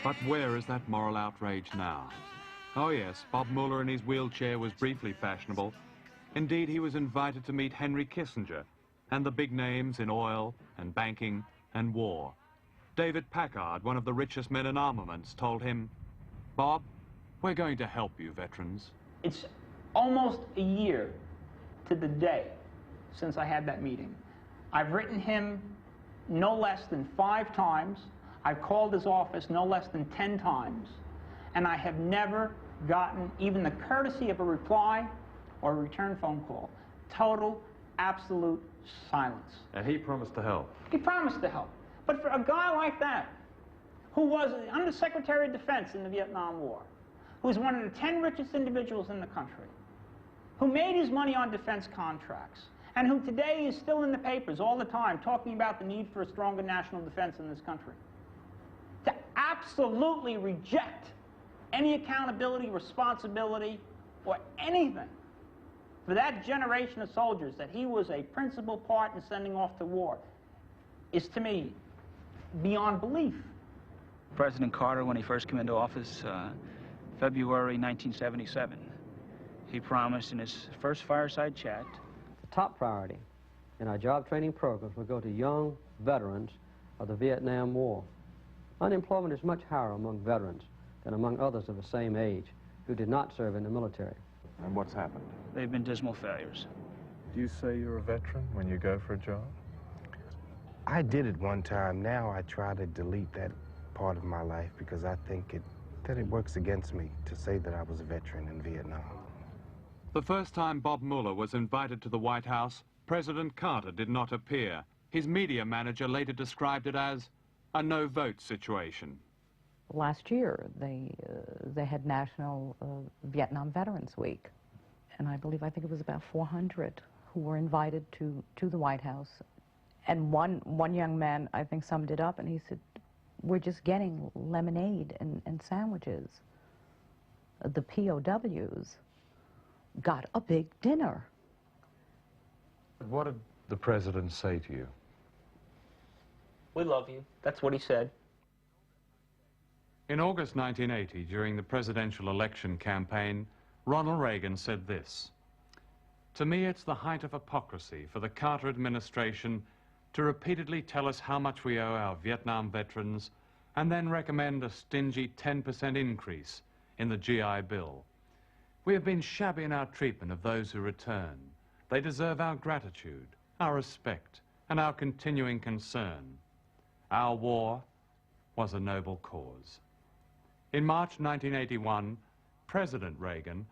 But where is that moral outrage now? Oh yes, Bob Mueller in his wheelchair was briefly fashionable. Indeed, he was invited to meet Henry Kissinger and the big names in oil and banking and war. David Packard, one of the richest men in armaments, told him, "Bob, we're going to help you, veterans." It's almost a year to the day since I had that meeting. I've written him no less than 5 times. I've called his office no less than 10 times. And I have never gotten even the courtesy of a reply or a return phone call. Total, absolute silence. And he promised to help. He promised to help. But for a guy like that, who was Undersecretary of Defense in the Vietnam War, who was one of the 10 richest individuals in the country, who made his money on defense contracts, and who today is still in the papers all the time talking about the need for a stronger national defense in this country, to absolutely reject any accountability, responsibility, or anything for that generation of soldiers that he was a principal part in sending off to war is, to me, beyond belief. President Carter, when he first came into office, February 1977, he promised in his first fireside chat, the top priority in our job training programs will go to young veterans of the Vietnam War. Unemployment is much higher among veterans than among others of the same age who did not serve in the military. And what's happened? they've been dismal failures. Do you say you're a veteran when you go for a job? I did it one time. Now I try to delete that part of my life because I think that it works against me to say that I was a veteran in Vietnam. The first time Bob Mueller was invited to the White House, President Carter did not appear. His media manager later described it as a no-vote situation. Last year, they had National Vietnam Veterans Week, and I think it was about 400 who were invited to the White House. And one young man, I think, summed it up, and he said, "We're just getting lemonade and sandwiches. The POWs got a big dinner." What did the president say to you? We love you. That's what he said. In August 1980, during the presidential election campaign, Ronald Reagan said this: "To me, it's the height of hypocrisy for the Carter administration to repeatedly tell us how much we owe our Vietnam veterans and then recommend a stingy 10% increase in the GI Bill. We have been shabby in our treatment of those who return. They deserve our gratitude, our respect, and our continuing concern. Our war was a noble cause." In March 1981, President Reagan